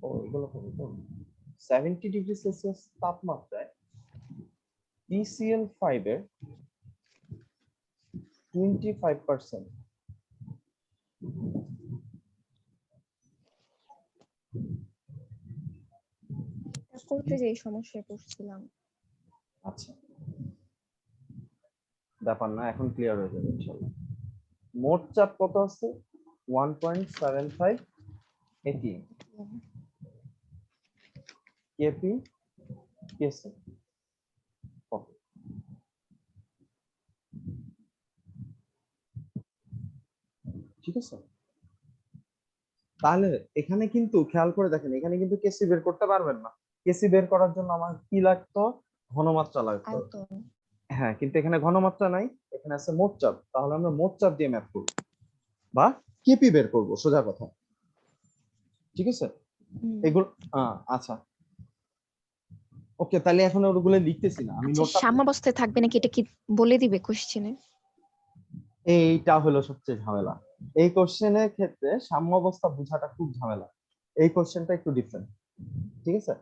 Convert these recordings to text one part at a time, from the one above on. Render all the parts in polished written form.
ও এগুলো করবো তো 70 ডিগ্রি সেলসিয়াস তাপমাত্রায় PCl5 এর 25% করতে যে সমস্যায় পড়ছিলাম। আচ্ছা ব্যাপার না, এখন ক্লিয়ার হয়ে যাবে ইনশাআল্লাহ। মোট চাপ কত আছে? 1.75 atm কেপি কেসি। ঠিক আছে, তাহলে এখানে কিন্তু খেয়াল করে দেখেন, এখানে কিন্তু কেসি বের করতে পারবেন না। কেসি বের করার জন্য আমার কি লাগতো? ঘনমাত্রা লাগতো। আয়তন। হ্যাঁ, কিন্তু এখানে ঘনমাত্রা নাই, এখানে আছে মোট চাপ। তাহলে আমরা মোট চাপ দিয়ে ম্যাথ করব বা কেপি বের করব, সোজা কথা। ঠিক আছে, এগুলো আচ্ছা ওকে, তাহলে এখন ওগুলো লিখতেছি না আমি। আচ্ছা, নোটটা সাম্যাবস্থায় থাকবে নাকি এটা কি বলে দিবে কোশ্চেনে? এইটা হলো সবচেয়ে ঝামেলা এই কোশ্চেনের ক্ষেত্রে। সাম্যাবস্থা বোঝাটা খুব ঝামেলা। এই কোশ্চেনটা একটু ডিফারেন্ট। ঠিক আছে,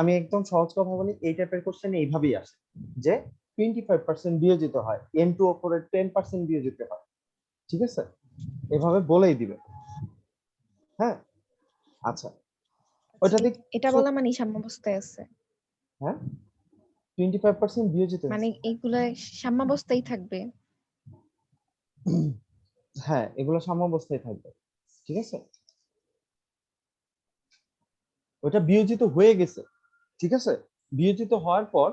আমি একদম সহজ কথা বলি, এই টাইপের কোশ্চেন এইভাবেই আসে যে 25% বিয়োজিত হয়, n2 উপরে 10% বিয়োজিত হয়। ঠিক আছে, এভাবে বলেই দিবে। হ্যাঁ আচ্ছা, ওইটাতে এটা বলা মানে সাম্যাবস্থায় আছে, হ্যাঁ 25% বিয়োজিত মানে হয়েছে। এইগুলা সাম্যাবস্থায় থাকবে। হ্যাঁ, এগুলো সাম্যাবস্থায় থাকবে। ঠিক আছে, ওটা বিয়োজিত হয়ে গেছে। ঠিক আছে, বিয়োজিত হওয়ার পর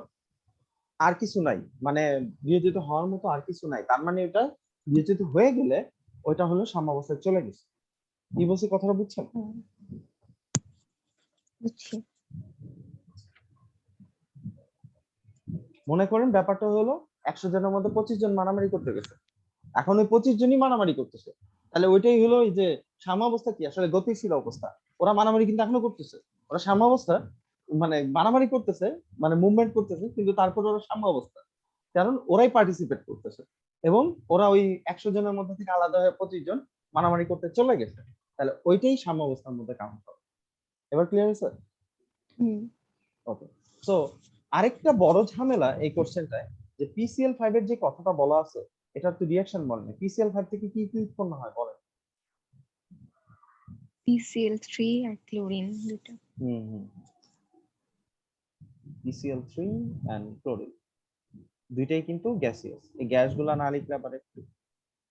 আর কিছু নাই, মানে বিয়োজিত হওয়ার মতো আর কিছু নাই, তার মানে এটা বিয়োজিত হয়ে গেলে ওইটা হলো সাম্যাবস্থায় চলে গেছে। কি বলছি কথাটা বুঝছেন? বুঝছি। মনে করেন ব্যাপারটা হলো 100 জনের মধ্যে 25 জন মারামারি করতে গেছে, এখন ওই 25 জনই মারামারি করতেছে। তাহলে ওইটাই হলো এই যে সাম্যাবস্থা, কি আসলে গতিশীল অবস্থা। ওরা মারামারি কিন্তু এখনো করতেছে, ওরা সাম্যাবস্থা, মানে মারামারি করতেছে, মানে মুভমেন্ট করতেছে, কিন্তু তারপর ওরা সাম্যাবস্থা, কারণ ওরাই পার্টিসিপেট করতেছে এবং ওরা ওই 100 জনের মধ্যে থেকে আলাদা হয়ে 25 জন মারামারি করতে চলে গেছে। তাহলে ওইটাই সাম্যাবস্থার মধ্যে কাউন্ট হবে। এবার ক্লিয়ার হয়েছে? ওকে, সো আরেকটা বড় ঝামেলা এই কোশ্চেনটায় যে PCl5 এর যে কথাটা বলা আছে, এটার তো রিঅ্যাকশন বলেন। PCl5 থেকে কি কি উৎপন্ন হয় বলেন? PCl3 আর ক্লোরিন দুটো। PCl3 এন্ড ক্লোরিন দুইটাই কিন্তু গ্যাসিয়াস। এই গ্যাসগুলো না লিখলে আবার একটু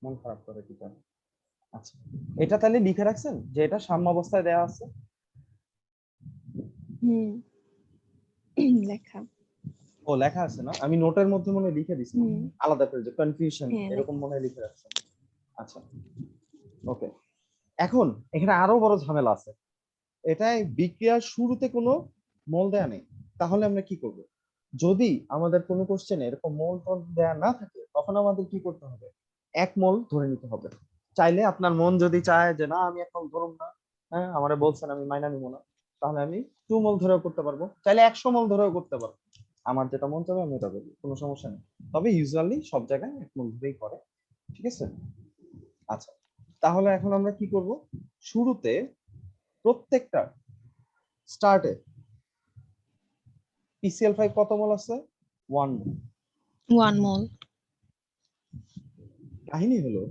মন খারাপ করে কি জানেন। আচ্ছা, এটা তাহলে লিখে রাখছেন যে এটা সাম্যাবস্থায় দেয়া আছে। লেখা। ও লেখা আছে না, আমি নোটের মধ্যে মনে হয় লিখে দিছি আলাদা করে, যে কনফিউশন এরকম মনে হয় লিখে রাখছেন। আচ্ছা ওকে, এখন এখানে আরো বড় ঝামেলা আছে। এটাই বিক্রিয়ার শুরুতে কোনো মোল দেয়া নেই, তাহলে আমরা কি করব? যদি আমাদের কোনো কোশ্চেনে এরকম মোল টোল দেয়া না থাকে, তখন আমাদের কি করতে হবে? এক মোল ধরে নিতে হবে। চাইলে আপনার মন যদি চায় যে না আমি এক মোল ধরুম না, হ্যাঁ আমারে বলছেন আমি মাইনা নিব না, তাহলে আমি 2 মোল ধরেও করতে পারবো, চাইলে 100 মোল ধরেও করতে পারবো। আমার যেটা মন চাবে আমি ওটা করবো, কোনো সমস্যা নেই। তবে ইউজুয়ালি সব জায়গায় এক মোল ধরেই করে। ঠিক আছে, আচ্ছা তাহলে এখন আমরা কি করব? শুরুতে প্রত্যেকটা স্টার্টে PCl5 কত মোল আছে? 1 মোল। 1 মোল। কাহিনী হলো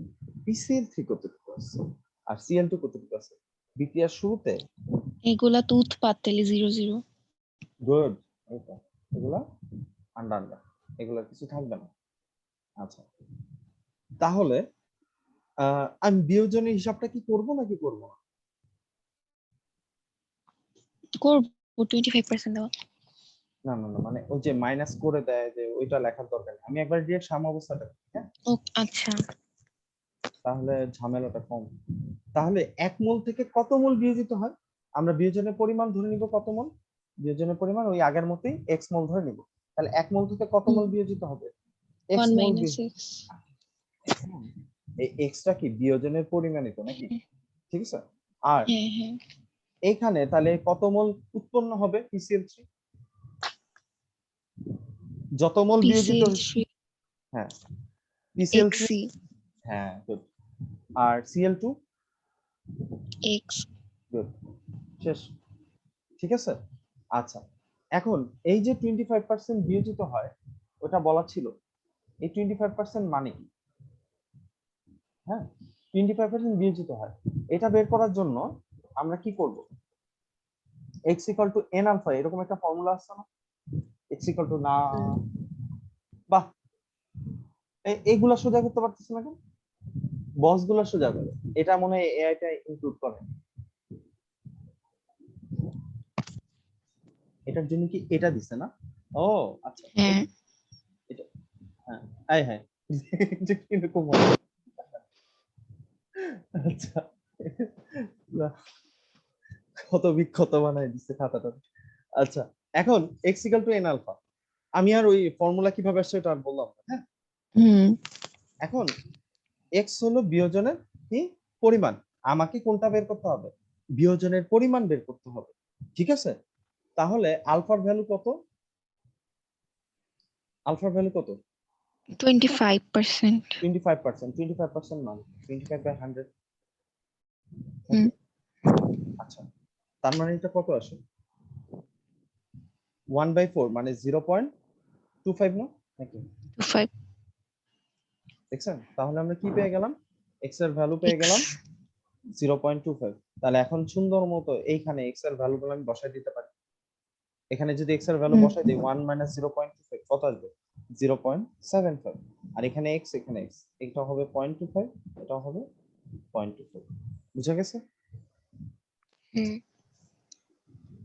PCl3 কতটুকু আছে আর Cl2 কতটুকু আছে বিক্রিয়ার শুরুতে? এগুলা তো উৎপাদ, তাহলে 0 0। গুড, এগুলা আন্ডার, এগুলা কিছু থাকবে না। আচ্ছা, তাহলে আমি বিয়োজনের হিসাবটা কি করব নাকি করব না? করব, 25% দেওয়া। না না না, মানে ওই যে মাইনাস করে দেয় যে ওইটা লেখার দরকার নেই, আমি একবার ডিরেক্ট সাম্যাবস্থাটা, হ্যাঁ আচ্ছা, তাহলে ঝামেলাটা কম। তাহলে এক মোল থেকে কত মোল বিয়োজিত হয়? আমরা বিয়োজনের পরিমাণ ধরে নিব কত মোল? বিয়োজনের পরিমাণ ওই আগের মতোই x মোল ধরে নিব। তাহলে এক মোল থেকে কত মোল বিয়োজিত হবে? x 1 মোল। - x। এই x টা কি বিয়োজনের পরিমাণই তো নাকি? ঠিক আছে, আর হ্যাঁ হ্যাঁ, এখানে তাহলে কত মোল উৎপন্ন হবে PCl3? যত মোল বিয়োজিত, PCl3 হ্যাঁ PCl3, Xc হ্যাঁ গুড, আর Cl2 X। গুড, শেষ। ঠিক আছে? আচ্ছা, এখন এই যে 25% বিয়োজিত হয়, ওটা বলা ছিল। এই 25% মানে কি? হ্যাঁ, 25% বিয়োজিত হয়। এটা বের করার জন্য আমরা কি করব? x = n আলফা, এরকম একটা ফর্মুলা আছে না? x = না, বাহ, এইগুলা সোজা করতে পারতেছ না কেন? বস গুলা সোজা করে। এটা মনে হয় এআইটা ইনক্লুড করে। এটার জন্য কি এটা দিছে না? ও আচ্ছা, হ্যাঁ এটা, হ্যাঁ, আয় হ্যাঁ, এটা কিরকম হয়? আচ্ছা, না, কত বিক্ষত বানাই দিচ্ছে খাতাটা। আচ্ছা, এখন x = n আলফা। আমি আর ওই ফর্মুলা কিভাবে আসছে এটা আর বললাম না, হ্যাঁ। হুম এখন x হলো বিয়োজনের কি পরিমাণ, আমাকে কোনটা বের করতে হবে? বিয়োজনের পরিমাণ বের করতে হবে, ঠিক আছে? তাহলে আলফার ভ্যালু কত? আলফার ভ্যালু কত? 25%. 25%। 25% মানে 25/100। হুম আচ্ছা, তার মানে এটা কত আসে? 1/4 মানে 0.25 না নাকি? 25 দেখছেন? তাহলে আমরা কি পেয়ে গেলাম? x এর ভ্যালু পেয়ে x. গেলাম 0.25। তাহলে এখন সুন্দর মতো এইখানে x এর ভ্যালুগুলো আমি বসাই দিতে পারি। এখানে যদি x এর ভ্যালু হুম বসাই দিই 1 - 0.25 কত আসবে? 0.75। আর এখানে x, এখানে x, এটা হবে 0.25, এটা হবে 0.25। বুঝা গেছে? হুম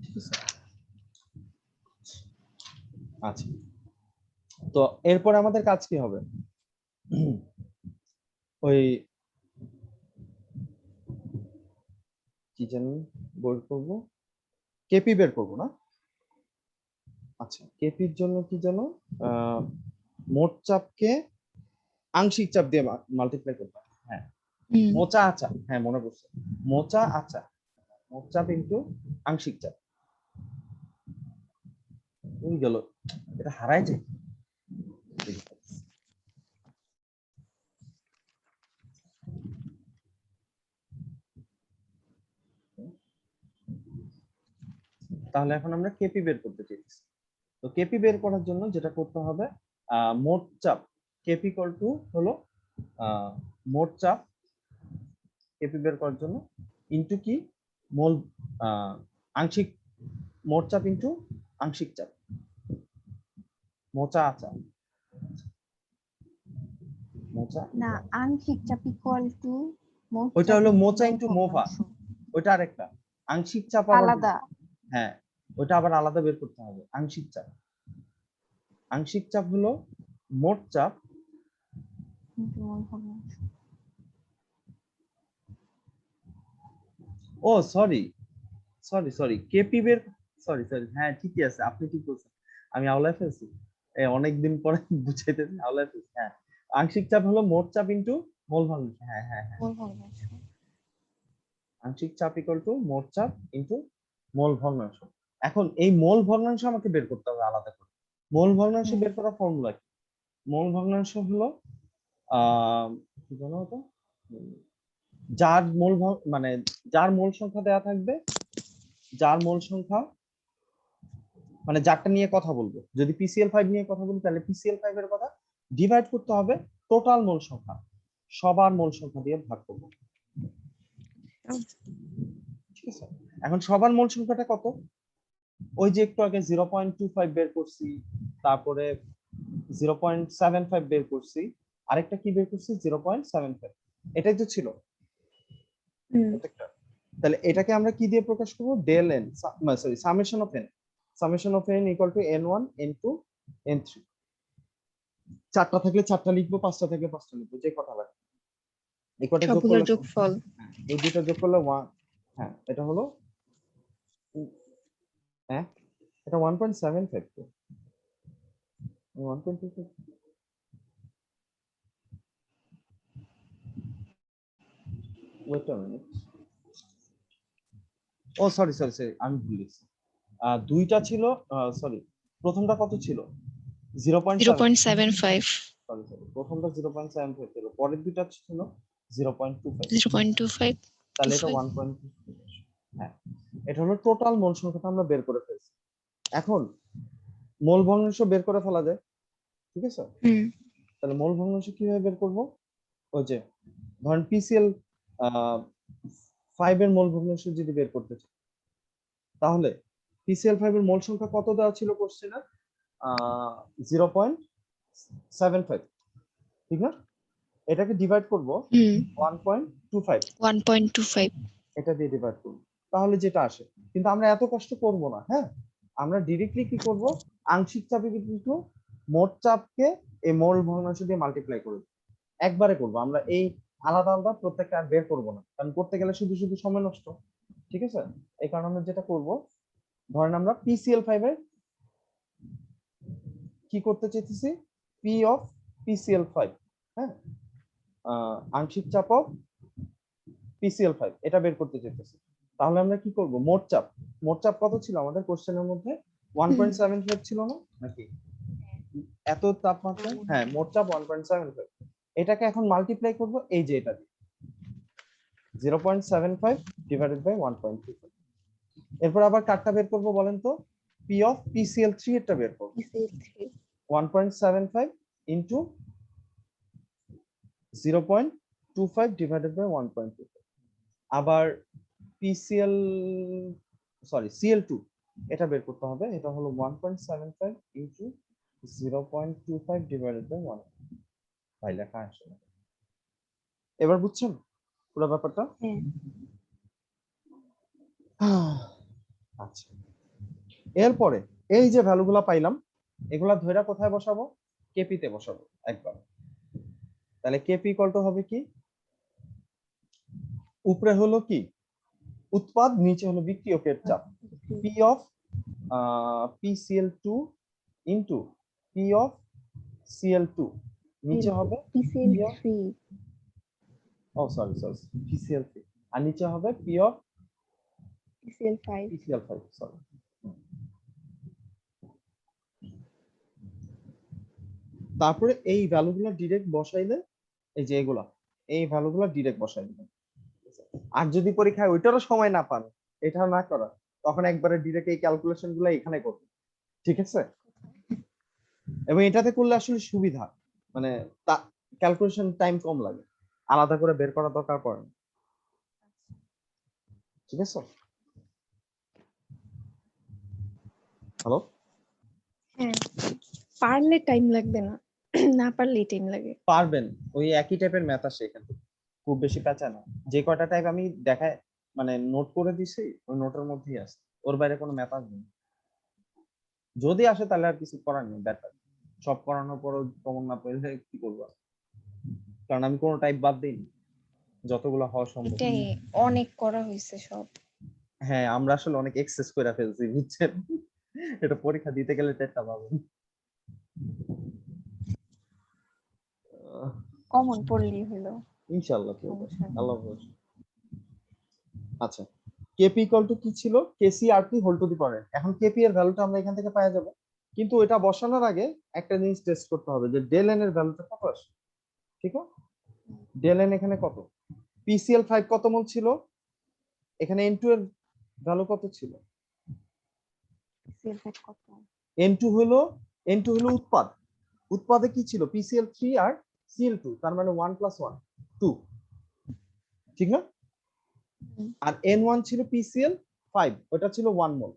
ঠিক আছে। আচ্ছা, তো এরপর আমাদের কাজ কি হবে? ওই কি জানি বের করব, কেপি বের করব না? আচ্ছা, কেপির জন্য কি জানো, মোট চাপকে আংশিক চাপ দিয়ে মাল্টিপ্লাই করতে হবে। হ্যাঁ, হুম মোচা আচা, হ্যাঁ মনে পড়ছে, মোচা আচা, মোট চাপ ইনটু আংশিক চাপ। ওই গেল, এটা হারায় যায়। তাহলে এখন আমরা কেপি বের করতে চাইছি। তো কেপি বের করার জন্য যেটা করতে হবে, মোট চাপ কেপি = হলো মোট চাপ, কেপি বের করার জন্য ইনটু কি মোল, আংশিক, মোট চাপ ইনটু আংশিক চাপ, মোচা আচা, মোচা না, আংশিক চাপ ইকুয়াল টু মোট ওইটা চাপ হলো into মোচা মোল ইনটু মোভা, ভগ্নাংশ। ওইটা আরেকটা। আংশিক চাপ আবার আলাদা। হ্যাঁ, ওইটা আবার আলাদা বের করতে হবে। আংশিক চাপ, আংশিক চাপ হলো মোট চাপ into মোল ভগ্নাংশ। ও সরি সরি সরি কেপি বের, সরি সরি, হ্যাঁ ঠিকই আছে, আপনি ঠিক বলছেন, আমি আওলায় ফেলছি। অনেকদিন পরে বুঝাইতেছি, আওলায় ফেলছি। হ্যাঁ, আংশিক চাপ হলো মোট চাপ ইনটু মোল ভগ্নাংশ। হ্যাঁ হ্যাঁ হ্যাঁ, মোল ভগ্নাংশ। আংশিক চাপ = মোট চাপ ইনটু মোল ভগ্নাংশ। এখন এই মোল ভগ্নাংশ আমাকে বের করতে হবে আলাদা করে। মোল ভগ্নাংশ হুম। বের করার ফর্মুলা কি? মোল ভগ্নাংশ হলো আহ কি জানো ওটা, যার মানে যার মোল সংখ্যা দেওয়া থাকবে, যার মোল সংখ্যা মানে যারটা নিয়ে কথা বলবো, যদি PCl5 নিয়ে কথা বলি তাহলে PCl5 এর কথা ডিভাইড করতে হবে টোটাল মোল সংখ্যা, সবার মোল সংখ্যা দিয়ে ভাগ করব। ঠিক আছে, এখন সবার মোল সংখ্যাটা কত? ওই যে একটু আগে 0.25 বের করছি, তারপরে 0.75 বের করছি, আরেকটা কি বের করছি 0.75, এটাই তো ছিল প্রত্যেকটা। তাহলে এটাকে আমরা কি দিয়ে প্রকাশ করব? Del N, sorry summation of N, summation of N = n1 n2 n3। চারটা থাকলে চারটা লিখবো, পাঁচটা থাকলে পাঁচটা লিখবো, যে কটা লাগে এই কটা যোগ সবগুলোর করলে, যোগফল। হ্যাঁ, এই দুটো যোগ করলে 1, হ্যাঁ এটা হলো, হ্যাঁ এটা 1.75 তো 1.25। Wait a minute, oh sorry sorry sorry, আমি ভুল লিখছি। দুইটা ছিল, সরি, প্রথমটা কত ছিল? 0.7, 0.75. সরি সরি, প্রথমটা 0.75 ছিল, পরের দুইটা ছিল 0.25। 0.25. তাহলে এটা 25. 1.2। হ্যাঁ, এটা হলো টোটাল মোল সংখ্যাটা আমরা বের করে ফেলছি। এখন মোল ভগ্নাংশ বের করে ফেলা যায়, ঠিক আছে? হুম তাহলে মোল ভগ্নাংশ কিভাবে বের করব? ওই যে ধরেন পিসিএল 5 এর মোল ভগ্নাংশ যদি বের করতে চাই, তাহলে পিসিএল 5 এর মোল সংখ্যা কত দেওয়া ছিল কোশ্চেনে? 0.75, ঠিক না? এটাকে ডিভাইড করব হুম 1.25, 1.25 এটা দিয়ে ডিভাইড করব, তাহলে যেটা আসে। কিন্তু আমরা এত কষ্ট করব না, হ্যাঁ? আমরা ডিরেক্টলি কি করব, আংশিক চাপে কিন্তু মোট চাপকে এই মোল ভগ্নাংশ দিয়ে মাল্টিপ্লাই করে দেব। একবারে করব আমরা, এই আলাদা আলাদা প্রত্যেকটা আর বের করব না, কারণ করতে গেলে শুধু শুধু সময় নষ্ট, ঠিক আছে? এই কারণে আমরা যেটা করব, ধরেন আমরা পিসিএল 5 এর কি করতে চাইতেছি, পি অফ পিসিএল 5, হ্যাঁ, আংশিক চাপ অফ পিসিএল 5 এটা বের করতে চাইতেছি। তাহলে আমরা কি করব, মোট চাপ, মোট চাপ কত ছিল আমাদের কোশ্চেনের মধ্যে? 1.75 ছিল না নাকি? এত তাপমাত্রা, হ্যাঁ, মোট চাপ 1.75। এটাকে এখন মাল্টিপ্লাই করব এই যে এটা দিয়ে, 0.75 ডিভাইডেড বাই 1.25। এরপর আবার কাটটা বের করব বলেন তো, পি অফ পিসিএল 3 এটা বের করব, PCL3 1.75 ইনটু 0.25 ডিভাইডেড বাই 1.25। আবার পিসিএল, সরি, সিএল2 এটা বের করতে হবে, এটা হলো 1.75 ইনটু 0.25 ডিভাইডেড বাই 1। ভাই লেখা আসে না। এবার বুঝছেন পুরো ব্যাপারটা? আচ্ছা, এরপরে এই যে ভ্যালুগুলা পাইলাম, এগুলা ধইরা কোথায় বসাবো? কেপি তে বসাবো একবার। তাহলে কেপি ইকুয়াল টু হবে কি, উপরে হলো কি উৎপাদ, নিচে হলো বিক্রিয়কের চাপ, P of PCl2 into P of Cl2, নিচে হবে P of, PCL3 oh sorry sorry, PCl3, আর নিচে হবে P of PCL5 PCl5, sorry. তারপরে এই ভ্যালুগুলো ডিরেক্ট বসাইলে, এই যে এগুলা, এই ভ্যালুগুলো ডিরেক্ট বসাই দিবেন। আর যদি পরীক্ষায় ওইটারও সময় না পান, এটা না করা, তখন একবারে ডিরেক্ট এই ক্যালকুলেশন গুলো এখানে করবেন, ঠিক আছে? এবং এটাতে করলে আসলে সুবিধা, মানে ক্যালকুলেশন টাইম কম লাগে, আলাদা করে বের করার দরকার পড়ে না, ঠিক আছে? হ্যালো, হ্যাঁ পারলে টাইম লাগবে না, না পারলেই টাইম লাগে। পারবেন, ওই একই টাইপের ম্যাথ আসে এখান থেকে, খুব বেশি প্যাঁচা না। যে কয়টা টাইপ আমি দেখায় মানে নোট করে দিছি, ওই নোটের মধ্যেই আছে, ওর বাইরে কোনো ম্যাথ আসবে না। যদি আসে তাহলে আর কিছু করার নেই, ব্যাটার সব করানোর পরও কমন না পেলে কি করবো, কারণ আমি কোনো টাইপ বাদ দিইনি, যতগুলো হওয়া সম্ভব। এটাই অনেক করা হয়েছে সব। হ্যাঁ, আমরা আসলে অনেক এক্সেস করে ফেলছি, বুঝছেন? এটা পরীক্ষা দিতে গেলে টেটটা পাবেন। কমন পড়লেই হলো, ইনশাআল্লাহ সমস্যা নেই। আল্লাহ হাফেজ। আচ্ছা, কেপি ইকুয়াল টু কি ছিল, কেসি R T whole to the পাওয়ার। এখন কেপি এর ভ্যালুটা আমরা এখান থেকে পাওয়া যাব, কিন্তু এটা বসানোর আগে একটা জিনিস টেস্ট করতে হবে যে ডেল এন এর ভ্যালুটা কত আসে, ঠিক আছে? ডেল এন এখানে কত, পিসিএল 5 কত মোল ছিল, এখানে এন টু এর ভ্যালু কত ছিল, PCL5 কত? এন টু হলো উৎপাদ, উৎপাদে কি ছিল, পিসিএল 3 আর সিএল 2, তার মানে 1 + 1 2, ঠিক না? আর এন 1 ছিল পিসিএল 5, ওটা ছিল 1 মোল।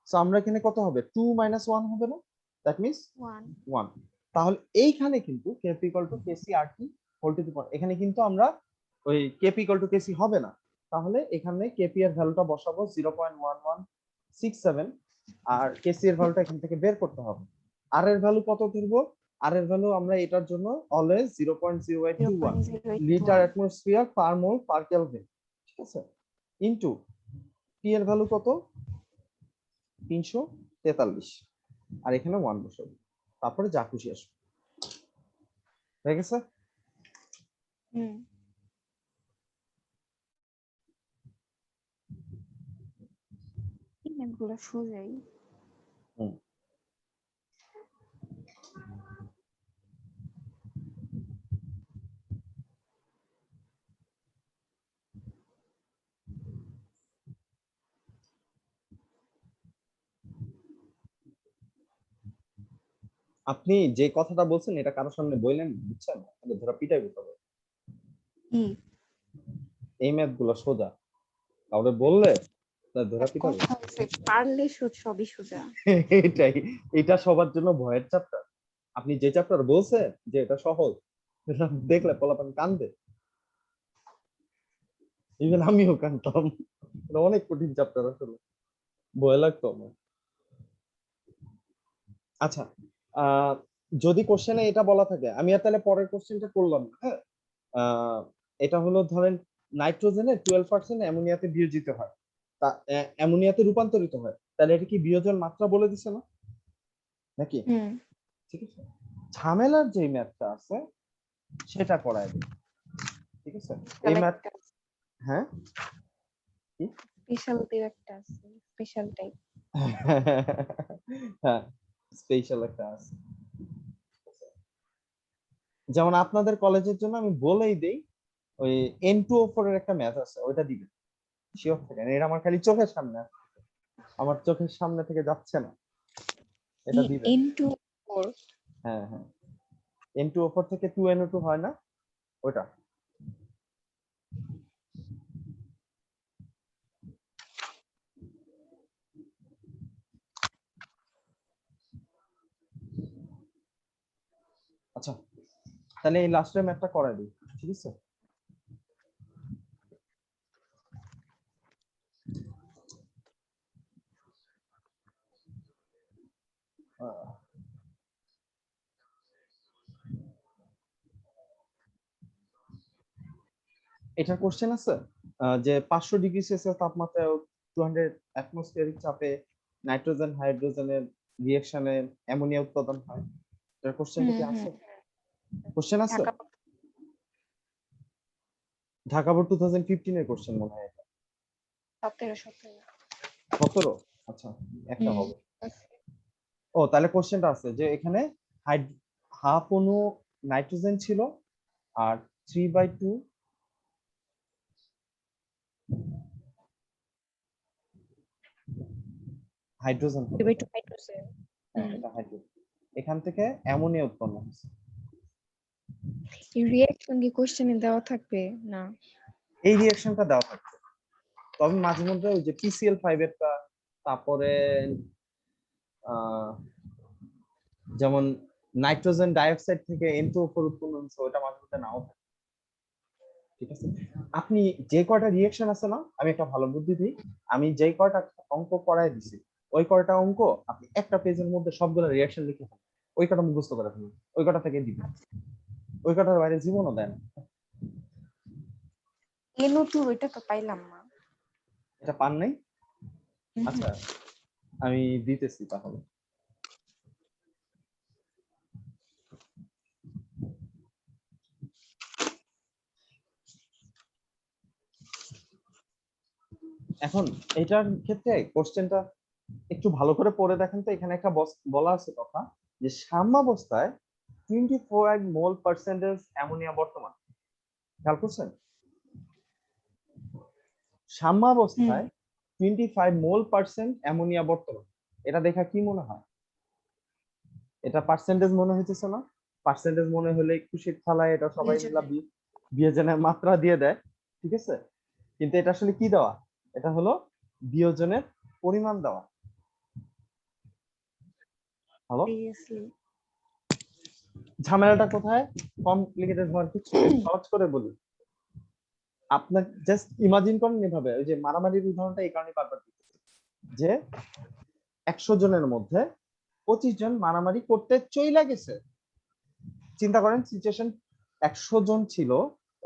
সো আমরা এখানে কত হবে, 2 - 1 হবে না, দ্যাট মিন্স 1 1। তাহলে এইখানে কিন্তু KP equal to KC R T whole to the power, এখানে কিন্তু আমরা ওই কেপি ইকুয়াল টু কেসি হবে না, তাহলে এখানে কেপি এর ভ্যালুটা বসাবো 0.1167, আর কেসি এর ভ্যালুটা এখান থেকে বের করতে হবে। আর এর ভ্যালু কত ধরবো, আর এর ভ্যালু আমরা এটার জন্য অলওয়েজ 0.0821 লিটার 0.0821 অ্যাটমোস্ফিয়ার পার মোল পার কেলভিন, ঠিক আছে, ইনটু টি এর ভ্যালু কত, 343, আর এখানে 1 বসাবো, তারপরে যা খুশি আসবে, হয়ে গেছে? হুম এই ম্যাথগুলো সোজাই। হুম। আপনি যে কথাটা বলছেন এটা কারোর সামনে বললেন, বুঝছেন? আপনাকে ধরা পিটাই দিতে হবে। কি এই ম্যাথ গুলো সোজা, কাউকে বললে তার ধরা এক পিটাবে। কথা হচ্ছে পারলে সবই সোজা। এটাই, এটা সবার জন্য ভয়ের চ্যাপ্টার। আপনি যে চ্যাপ্টার বলছেন যে এটা সহজ, এটা দেখলে পোলাপান কান্দে, ইভেন আমিও কান্দতাম। এটা অনেক কঠিন চ্যাপ্টার, আসলে ভয় লাগতো আমার। আচ্ছা, আহ যদি কোশ্চেনে এটা বলা থাকে, আমি আর তাহলে পরের কোশ্চেনটা করলাম না, হ্যাঁ। আহ এটা হলো ধরেন নাইট্রোজেনে 12% অ্যামোনিয়াতে বিয়োজিত হয়, তা অ্যামোনিয়াতে রূপান্তরিত হয়, তাহলে এটা কি বিয়োজন মাত্রা বলে দিছে না নাকি? হুম ঠিক আছে, ঝামেলার যে ম্যাথটা আছে সেটা করায় দিই, ঠিক আছে। এই ম্যাথ, হ্যাঁ কি? স্পেশালিটির একটা আছে, স্পেশাল টাইপ। হ্যাঁ, স্পেশাল একটা আছে। যেমন আপনাদের কলেজের জন্য আমি বলেই দেই, ওই N2O4 এর একটা ম্যাথ আছে, ওইটা দিবেন, শিওর থাকেন। এটা আমার খালি চোখের সামনে আছে, আমার চোখের সামনে থেকে যাচ্ছে না, এটা দিবেন। N2O4 হ্যাঁ হ্যাঁ, N2O4 থেকে 2NO2 হয় না, ওটা। আচ্ছা, তাহলে এই লাস্টের ম্যাথটা করাই দিই, ঠিক আছে। আহ, এটার কোশ্চেন আছে, যে 500°C তাপমাত্রায় 200 অ্যাটমসফিয়ারিক চাপে নাইট্রোজেন হাইড্রোজেনের রিঅ্যাকশনে অ্যামোনিয়া উৎপাদন হয়। এটার কোশ্চেনটা কি আছে? কোশ্চেন আছে? ঢাকা ঢাকা বোর্ড 2015 এর কোশ্চেন মনে হয় এটা। 17 17? আচ্ছা, একটা হবে। ও তাহলে কোশ্চেনটা আছে যে এখানে হাফ অণু নাইট্রোজেন ছিল, আর 3/2 হাইড্রোজেন হবে। 3/2 হাইড্রোজেন। হ্যাঁ, এটা হাইড্রোজেন। এখান থেকে অ্যামোনিয়া উৎপন্ন হচ্ছে। এই রিঅ্যাকশন কি কোশ্চেনে দেওয়া থাকবে না? এই রিঅ্যাকশনটা দেওয়া থাকবে, তবে মাঝে মধ্যে ওই যে PCl5 এরটা, তারপরে আহ, যেমন নাইট্রোজেন ডাইঅক্সাইড থেকে N2O4 উৎপন্ন হচ্ছে, ওটা মাঝে মধ্যে নাও থাকে, ঠিক আছে। আপনি যে কয়টা রিঅ্যাকশন আছে না, আমি একটা ভালো বুদ্ধি দিই, আমি যে কয়টা অঙ্ক করায় দিছি, ওই কয়টা অঙ্ক আপনি একটা পেজের মধ্যে সবগুলো রিঅ্যাকশন লিখে ফেলেন, ওই কটা মুখস্থ করে ফেলুন, ওই কটা থেকে দিবেন, ওই কটার বাইরে জীবনও দেন। NO2 ওইটা তো পাইলাম না। এটা পান নাই? আচ্ছা, আমি দিতেছি তাহলে। এখন এটার ক্ষেত্রে কোশ্চেনটা একটু ভালো করে পড়ে দেখেন তো, এখানে একটা বলা আছে কথা, যে সাম্যাবস্থায় 24 মোল পার্সেন্টেজ অ্যামোনিয়া বর্তমান, খেয়াল করছেন? সাম্যাবস্থায় 25 মোল পার্সেন্ট অ্যামোনিয়া বর্তমান, এটা দেখা কি মনে হয়? এটা পার্সেন্টেজ মনে হইতেছে না? পার্সেন্টেজ মনে হলে খুশির থালায় এটা সবাই মিলা বিয়োজনের মাত্রা দিয়ে দেয়, ঠিক আছে। কিন্তু এটা আসলে কি দেওয়া? এটা হলো বিয়োজনের পরিমাণ দেওয়া। হলো, সিরিয়াসলি ঝামেলাটা কোথায়? কমপ্লিকেটেড হওয়ার কিছু নেই, সহজ করে বলি। আপনার জাস্ট ইমাজিন করেন এভাবে, ওই যে মারামারির উদাহরণটা এই কারণে বারবার দিতেছি, যে 100 জনের মধ্যে 25 জন মারামারি করতে চইলা গেছে। চিন্তা করেন সিচুয়েশন, 100 জন ছিল,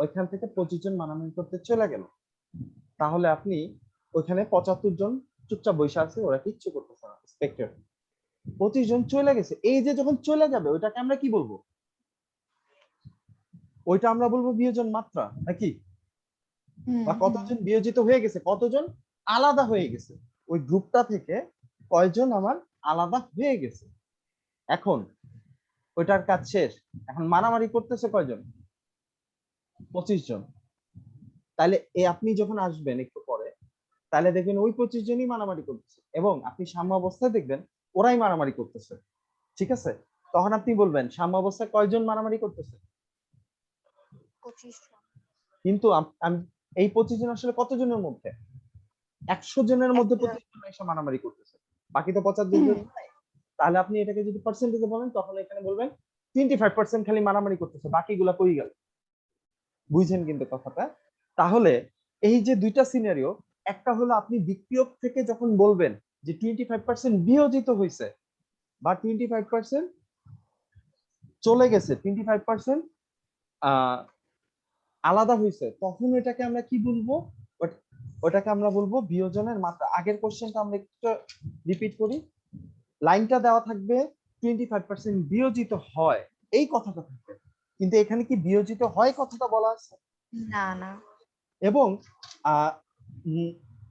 ওইখান থেকে 25 জন মারামারি করতে চলে গেল, তাহলে আপনি ওইখানে 75 জন চুপচাপ বসে আছে, ওরা কিচ্ছু করতেছে না, স্পেক্টেটর। 25 জন চলে গেছে, এই যে যখন চলে যাবে ওইটাকে আমরা কি বলবো? ওইটা আমরা বলবো বিয়োজন মাত্রা নাকি? বা কতজন বিয়োজিত হয়ে গেছে, কতজন আলাদা হয়ে গেছে, ওই গ্রুপটা থেকে কয়জন আমার আলাদা হয়ে গেছে। এখন ওইটার কাজ শেষ, এখন মারামারি করতেছে কয়জন? 25 জন। তাহলে আপনি যখন আসবেন একটু পরে, তাহলে দেখবেন ওই 25 জনই মারামারি করতেছে, এবং আপনি সাম্যাবস্থায় দেখবেন ওরাই মারামারি করতেছে, ঠিক আছে। তখন আপনি বলবেন সাম্যাবস্থায় কয়জন মারামারি করতেছে, 25 জন। কিন্তু আমি এই 25 জন আসলে কতজনের মধ্যে, 100 জনের মধ্যে 100 25 জন এসে মারামারি করতেছে, বাকি তো 75 জন নাই। তাহলে আপনি এটাকে যদি পার্সেন্টেজে বলেন তখন এখানে বলবেন 25% খালি মারামারি করতেছে, বাকিগুলা কই গেল। বুঝছেন কিন্তু কথাটা? তাহলে এই যে দুইটা সিনারিও, একটা হলো আপনি বিক্রিয়ক থেকে যখন বলবেন যে 25% বিয়োজিত হয়েছে বা 25% চলে গেছে, 25% আলাদা হয়েছে, তখন এটাকে আমরা কি বলবো, ওটাকে আমরা বলবো বিয়োজনের মাত্রা। আগের কোশ্চেনটা আমরা একটু রিপিট করি। লাইনটা দেওয়া থাকবে 25% বিয়োজিত হয়, এই কথাটা থাকবে, কিন্তু এখানে কি বিয়োজিত হয় কথাটা বলা আছে? না না। এবং আহ,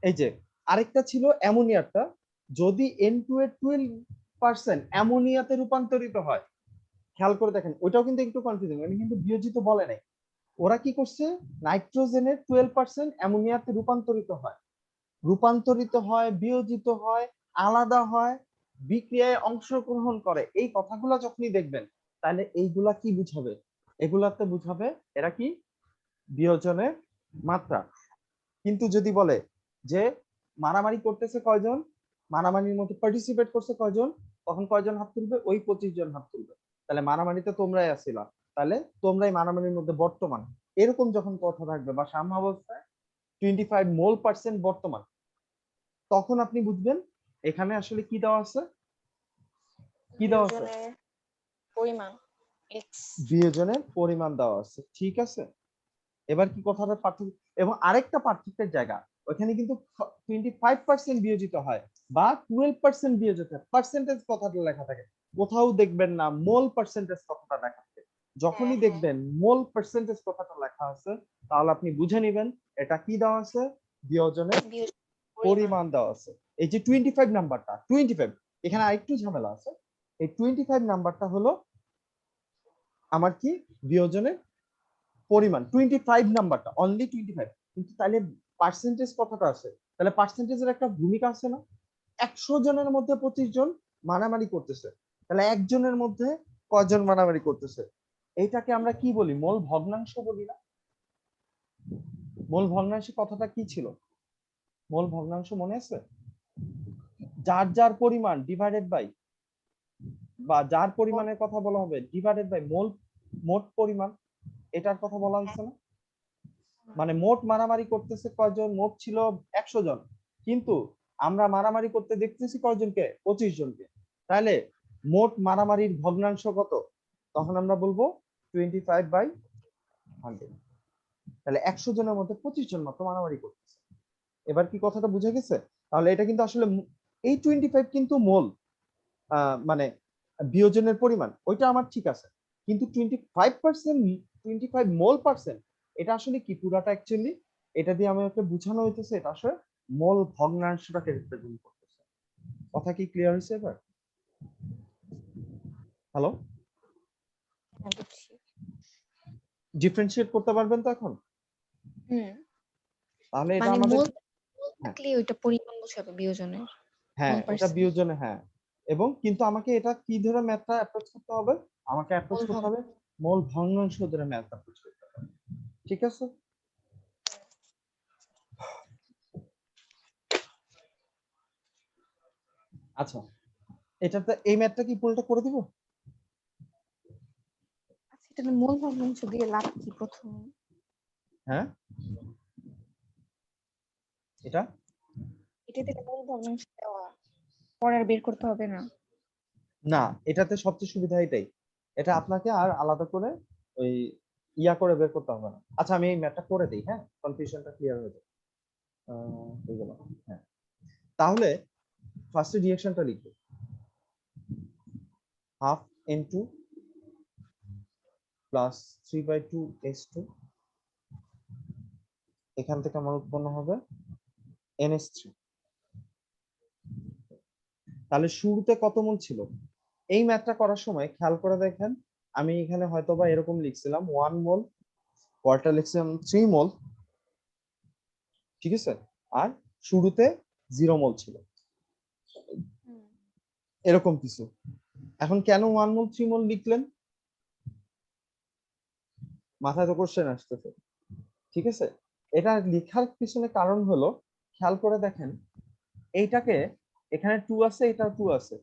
এই যে আরেকটা ছিল অ্যামোনিয়ারটা, যদি N2 এর 12% অ্যামোনিয়াতে রূপান্তরিত হয়, খেয়াল করে দেখেন ওইটাও কিন্তু একটু কনফিউজিং, মানে কিন্তু বিয়োজিত বলে নাই। ওরা কি করছে, নাইট্রোজেনের 12% অ্যামোনিয়াতে রূপান্তরিত হয়, বিয়োজিত হয়, আলাদা হয়, বিক্রিয়ায় অংশগ্রহণ করে, এই কথাগুলো যখনই দেখবেন তাহলে এইগুলা কি বুঝাবে, এগুলাতে বুঝাবে এরা কি বিয়োজনের মাত্রা। কিন্তু যদি বলে যে মারামারি করতেছে কয়জন, মারামারির মধ্যে পার্টিসিপেট করছে কয়জন, তখন কয়জন হাত তুলবে, ওই 25 জন হাত তুলবে। তাহলে মারামারিতে তোমরাই আসিলা, তাহলে তোমরাই মারামারির মধ্যে বর্তমান, এরকম যখন কথা থাকবে বা সাম্যাবস্থায় 25 মোল% বর্তমান, তখন আপনি বুঝবেন এখানে আসলে কি দেওয়া আছে, কি দেওয়া আছে, বিয়োজনের পরিমাণ x। বিয়োজনের পরিমাণ দেওয়া আছে। ঠিক আছে, এবার কি কথাটা পার্থক্য, এবং আরেকটা পার্থক্যের জায়গা, ওখানে কিন্তু 25% বিয়োজিত হয় বা 12% বিয়োজিত হয়, পার্সেন্টেজ কথাটা লেখা থাকে, কোথাও দেখবেন না মোল পার্সেন্টেজ কথাটা লেখা থাকে। হ্যাঁ যখনই হ্যাঁ। দেখবেন মোল পার্সেন্টেজ কথাটা লেখা আছে, তাহলে আপনি বুঝে নেবেন এটা কি দেওয়া আছে, বিয়োজনের বিয়োজনের পরিমাণ। পরিমাণ দেওয়া আছে। এই যে 25 নাম্বারটা, 25, এখানে আরেকটু ঝামেলা আছে। এই 25 নাম্বারটা হলো আমার কি বিয়োজনের পরিমাণ, 25 নাম্বারটা অনলি 25, কিন্তু তাহলে পার্সেন্টেজ কথাটা আছে, তাহলে পার্সেন্টেজের একটা ভূমিকা আছে না। 100 জনের মধ্যে 25 জন মারামারি করতেছে, তাহলে একজনের মধ্যে কয়জন মারামারি করতেছে, এইটাকে আমরা কি বলি, মোল ভগ্নাংশ বলি না। মোল ভগ্নাংশ কথাটা কি ছিল, মোল ভগ্নাংশ মনে আছে, যার যার পরিমাণ ডিভাইডেড বাই, বা যার পরিমাণের কথা বলা হবে ডিভাইডেড বাই মোল, মোট পরিমাণ, এটার কথা বলা হচ্ছে না। মানে মোট মারামারি করতেছে কয়জন, মোট ছিল 100 জন, কিন্তু আমরা মারামারি করতে দেখতেছি কয়জনকে, 25 জনকে, তাহলে মোট মারামারির ভগ্নাংশ কত, তখন আমরা বলবো 25/100। তাহলে 100 জনের মধ্যে 25 জন মাত্র মারামারি করতেছে। এবার কি কথাটা বুঝে গেছে? তাহলে এটা কিন্তু আসলে এই 25 কিন্তু মোল, মানে বিয়োজনের পরিমাণ, ওইটা আমার ঠিক আছে, কিন্তু 25%, 25 মোল%, এটা আসলে কি পুরাটা অ্যাকচুয়ালি, এটা দিয়ে আমাকে বোঝানো হইতেছে এটা আসলে মোল ভগ্নাংশটাকে রিপ্রেজেন্ট করতেছে। কথা কি ক্লিয়ার হয়েছে এবার? হ্যালো, হ্যাঁ বুঝছি। ডিফারেন্সিয়েট করতে পারবেন তো এখন? হুম। তাহলে এটা মানে আমাদের, মোল হ্যাঁ থাকলে ওইটা পরিমাণ বোঝাবে বিয়োজনের। হ্যাঁ, মোল এটা পার্সেন্ট। বিয়োজনে, হ্যাঁ। এবং কিন্তু আমাকে এটা কি ধরে ম্যাথটা অ্যাপ্রোচ করতে হবে, আমাকে অ্যাপ্রোচ মোল করতে হবে মোল ভগ্নাংশ ধরে ম্যাথ অ্যাপ্রোচ করতে হবে। ঠিক আছে, আচ্ছা, এটাতে এই ম্যাথটা কি পুরোটা করে দিব? আচ্ছা, এটা মোল ভগ্নাংশ দিয়ে লাভ কি প্রথম? হ্যাঁ, এটা এটা দিলে মোল ভগ্নাংশ দেওয়া, পরে আর বের করতে হবে না। না, এটাতে সবচেয়ে সুবিধা এটাই, এটা আপনাকে আর আলাদা করে ওই করে বের করতে হবে না। আচ্ছা, আমি এই ম্যাথটা করে দিই, হ্যাঁ, কনফিউশনটা ক্লিয়ার হয়ে যাবে। হয়ে গেল, হ্যাঁ। তাহলে ফার্স্টে রিঅ্যাকশনটা লিখবো, হাফ N2 প্লাস 3/2 S2, এখান থেকে আমার উৎপন্ন হবে NH3। তাহলে শুরুতে কত মোল ছিল, এই ম্যাথটা করার সময় খেয়াল করে দেখেন, আমি এখানে হয়তোবা এরকম লিখছিলাম 1 মোল, পরটা লিখছিলাম 3 মোল, ঠিক আছে, আর শুরুতে 0 মোল ছিল, হুম। এরকম কিছু। এখন কেন 1 মোল 3 মোল লিখলেন? মাথায় তো কোশ্চেন আসতেছে, ঠিক আছে? এটা লেখার পিছনে কারণ হলো, খেয়াল করে দেখেন, এইটাকে এখানে 2 আছে, এটা 2 আছে,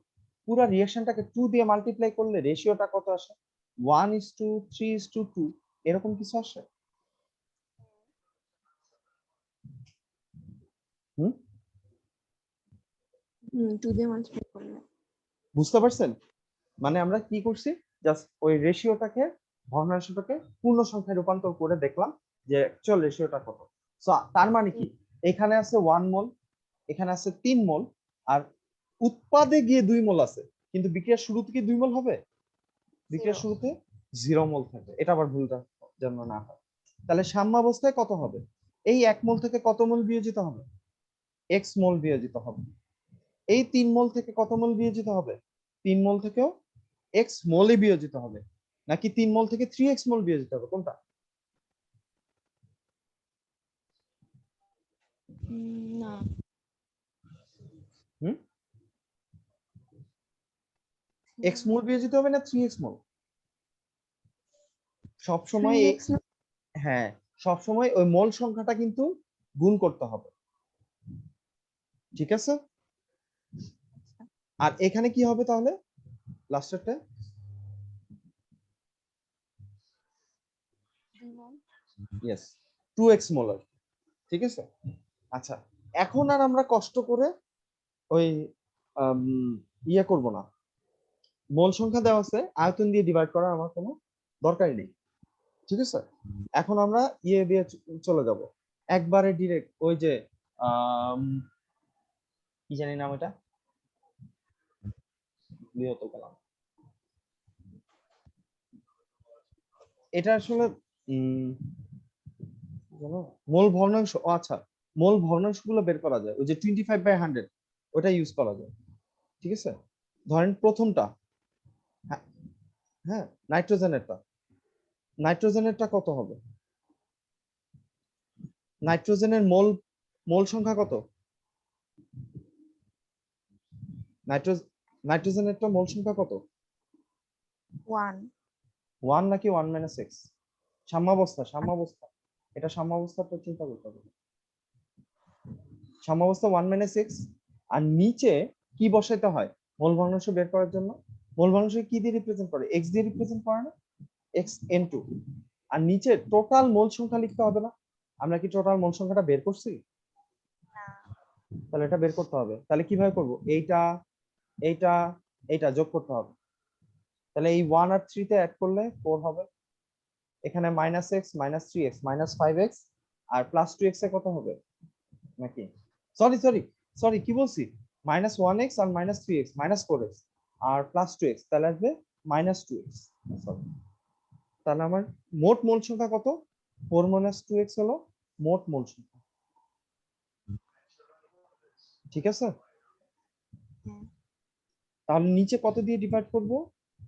পুরো রিঅ্যাকশনটাকে 2 দিয়ে মাল্টিপ্লাই করলে রেশিওটা কত আসে? 1:3:2 এরকম কিছু আসে। হুম, 2 দিয়ে মাল্টিপ্লাই করলে। বুঝতে পারছেন? মানে আমরা কি করছি, জাস্ট ওই রেশিওটাকে, ভগ্নাংশটাকে পূর্ণ সংখ্যায় রূপান্তর করে দেখলাম যে অ্যাকচুয়াল রেশিওটা কত। সো তার মানে কি, এখানে আছে 1 মোল, এখানে আছে 3 মোল, আর উৎপাদে গিয়ে 2 মোল আছে, কিন্তু বিক্রিয়ার শুরুতে কি 2 মোল হবে? বিক্রিয়ার শুরুতে 0 মোল থাকে। এটা আবার ভুলটা যেন না হয়। তাহলে সাম্যাবস্থায় কত হবে? এই 1 মোল থেকে কত মোল বিয়োজিত হবে? x মোল বিয়োজিত হবে। এই 3 মোল থেকে কত মোল বিয়োজিত হবে? 3 মোল থেকেও x মোলই বিয়োজিত হবে। নাকি 3 মোল থেকে 3x মোল বিয়োজিত হবে, কোনটা? না, হুম, x মোল বিয়োজিত হবে না 3x মোল? সব সময় 3x না। হ্যাঁ, সব সময় ওই মোল সংখ্যাটা কিন্তু গুণ করতে হবে, ঠিক আছে? আর এখানে কি হবে তাহলে লাস্টেরটা? 2 মোল। ইয়েস, 2x মোলার, ঠিক আছে? আচ্ছা, এখন আর আমরা কষ্ট করে ওই আম, ইয়ে করব না, মোল সংখ্যা দেওয়া আছে, আয়তন দিয়ে ডিভাইড করার আমার কোনো দরকারই নেই, ঠিক আছে? এখন আমরা ইয়ে দিয়ে চলে যাব একবারে ডিরেক্ট, ওই যে আম, কি জানি নাম, এটা বৃহত্ত কলাম, এটা আসলে জানো, মোল ভগ্নাংশ, ও আচ্ছা, মোল ভগ্নাংশ গুলো বের করা যায়, ওই যে 25/100, ওটা ইউজ করা যায়, ঠিক আছে? ধরেন প্রথমটা, হ্যাঁ, হ্যাঁ, নাইট্রোজেনেরটা, নাইট্রোজেনেরটা কত হবে? নাইট্রোজেনের মোল মোল সংখ্যা কত? নাইট্রোজেনেরটা মোল সংখ্যা কত? 1। 1 নাকি 1 - x? সাম্যাবস্থা, সাম্যাবস্থা, এটা সাম্যাবস্থাটা চিন্তা করতে হবে। সাম্যাবস্থা 1 - x, আর নিচে কি বসাইতে হয় মোল ভগ্নাংশ বের করার জন্য? মোল ভগ্নাংশ কি দিয়ে রিপ্রেজেন্ট করে? x দিয়ে রিপ্রেজেন্ট করে না? xn2। আর নিচে টোটাল মোল সংখ্যা লিখতে হবে না? আমরা কি টোটাল মোল সংখ্যাটা বের করছি? তাহলে এটা বের করতে হবে। তাহলে কিভাবে করব? এইটা, এইটা, এইটা যোগ করতে হবে। তাহলে এই 1 আর 3 তে অ্যাড করলে 4 হবে। এখানে -x -3x -5x আর +2x এ কত হবে? নাকি সরি সরি সরি, কি বলছি, -1x আর -3x -4x আর +2x, তাহলে আসবে -2x। সরি, তাহলে আমার মোট মোল সংখ্যা কত? 4 - 2x হলো মোট মোল সংখ্যা, ঠিক আছে? হ্যাঁ। তাহলে নিচে কত দিয়ে ডিভাইড করব?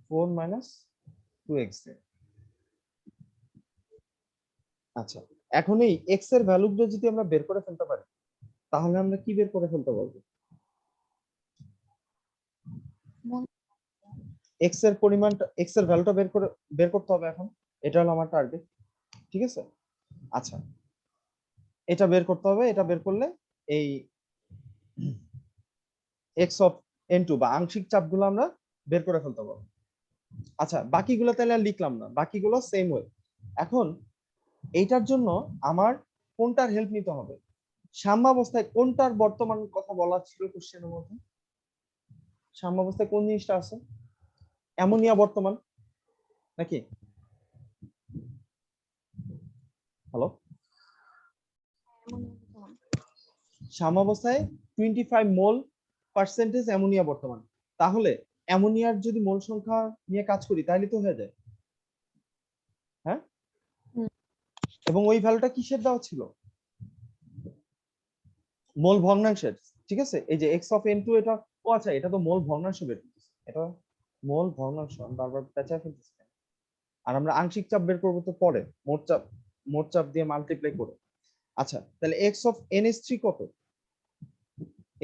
4 - 2x এ। আচ্ছা, এখন এই x এর ভ্যালুগুলো যদি আমরা বের করে ফেলতে পারি, তাহলে আমরা কি বের করে ফেলতে পারবো? মোল। x এর পরিমাণটা, x এর ভ্যালুটা বের করতে হবে এখন। এটা হলো আমার টার্গেট, ঠিক আছে? আচ্ছা, এটা বের করতে হবে, এটা বের করলে এই x অফ n2 বা আংশিক চাপগুলো আমরা বের করে ফেলতে পারবো। আচ্ছা, বাকিগুলো তাহলে আর লিখলাম না, বাকিগুলো সেম ওয়ে। এখন এইটার জন্য আমার কোনটার হেল্প নিতে হবে? সাম্যাবস্থায় কোনটার বর্তমান কথা বলা ছিল কোশ্চেনের মধ্যে? সাম্যাবস্থায় কোন জিনিসটা আছে? অ্যামোনিয়া বর্তমান নাকি? হ্যালো, সাম্যাবস্থায় 25 মোল পার্সেন্টেজ অ্যামোনিয়া বর্তমান। তাহলে অ্যামোনিয়ার যদি মোল সংখ্যা নিয়ে কাজ করি তাহলে তো হয়ে যায়, হ্যাঁ? হুম। এবং ওই ভ্যালুটা কিসের দেওয়া ছিল? মোল ভগ্নাংশের, ঠিক আছে? এই যে x অফ n2, এটা, ও আচ্ছা, এটা তো মোল ভগ্নাংশ বের করতেছে, এটা মোল ভগ্নাংশ, আমি বারবার পেঁচায় ফেলতেছি। আর আমরা আংশিক চাপ বের করবো তো পরে, মোট চাপ দিয়ে মাল্টিপ্লাই করে। আচ্ছা, তাহলে x অফ NH3 কত?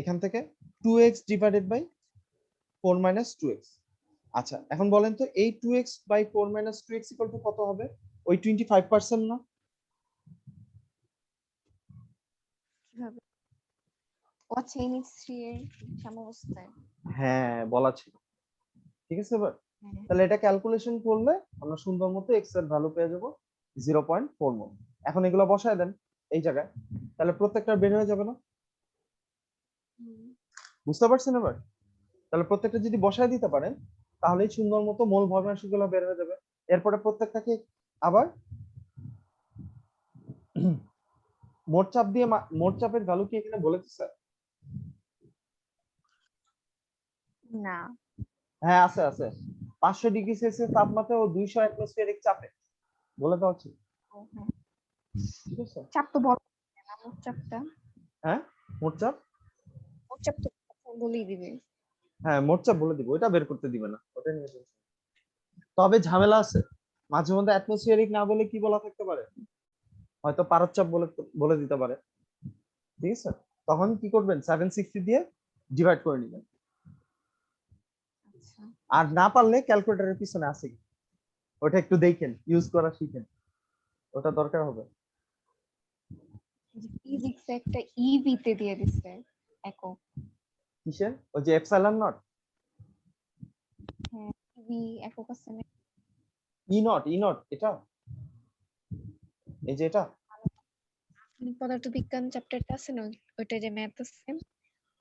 এখান থেকে 2x ডিভাইডেড বাই 4 - 2x, আচ্ছা এখন বলেন তো এই 2x by 4 minus 2x equal to কত হবে? ওই 25% না? কিভাবে? ও আচ্ছা NH3 এর সাম্যাবস্থায়। হ্যাঁ বলা ছিল। ঠিক আছে এবার হ্যাঁ তাহলে এটা ক্যালকুলেশন করলে আমরা সুন্দর মতো x এর ভ্যালু পেয়ে যাব 0.4 মোল। এখন এগুলো বসায় দেন এই জায়গায়, তাহলে প্রত্যেকটা বের হয়ে যাবে না? বুঝতে পারছেন এবার? তাহলে প্রত্যেকটা যদি বসায় দিতে পারেন তাহলেই সুন্দর মতো মোল ভগ্নাংশগুলো বের হয়ে যাবে। এরপরে প্রত্যেকটাকে আবার মোট চাপ দিয়ে মোট চাপের ভ্যালু কি এখানে বলে দিচ্ছে? না হ্যাঁ আছে আছে, 500 ডিগ্রি সেলসিয়াস তাপমাত্রা ও 200 অ্যাটমসফিয়ারিক চাপে বলে দেওয়া উচিত। ও হ্যাঁ ঠিক আছে চাপ তো বড় না মোট চাপটা হ্যাঁ মোট চাপ, মোট চাপ তো বলেই দিবে হ্যাঁ মোট চাপ বলে দিব, ওটা বের করতে দিবে না, ওটা নিয়ে tension নেই। তবে ঝামেলা আছে, মাঝে মধ্যে অ্যাটমসফিয়ারিক না বলে কি বলা থাকতে পারে, হয়তো পারদ চাপ বলে বলে দিতে পারে। ঠিক আছে তখন কি করবেন 760 দিয়ে ডিভাইড করে নেবেন। আচ্ছা আর না পারলে ক্যালকুলেটরের পিছনে আছে কি, ওটা একটু দেখেন ইউজ করা শিখেন, ওটা দরকার হবে। ফিজিক্স একটা ইভি তে দিয়ে দিছে একক কিসের? ওই যে এপসাইলন নট, হ্যাঁ ইভি একক আছে না ই নট এটা, এই যে এটা। পদার্থবিজ্ঞান চ্যাপ্টারটা আছে না ওইটা যে ম্যাথ আছে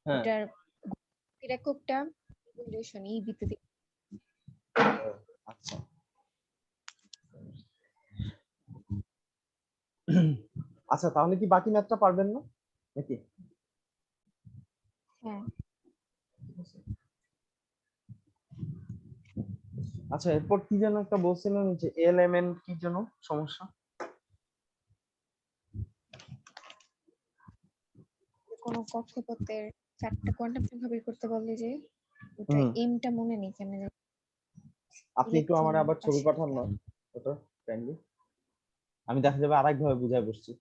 হ্যাঁ ওটার গতির এককটা রিলেশন ইভি তে আচ্ছা আচ্ছা তাহলে কি বাকি ম্যাথটা পারবেন না নাকি? হ্যাঁ আচ্ছা এরপর কি যেন একটা বলছিলেন যে এলিমেন্ট কি যেন সমস্যা? কোনো কক্ষপথের চারটা কোয়ান্টাম সংখ্যা বের করতে বললে যে ওটা হুম এমটা মনে নেই কেন জানি আপনি একটু আমার ইলেকট্রন আবার ছবি পাঠান না ওটা কাইন্ডলি, আমি দেখা যাবে আরেকভাবে বুঝায় বসছি।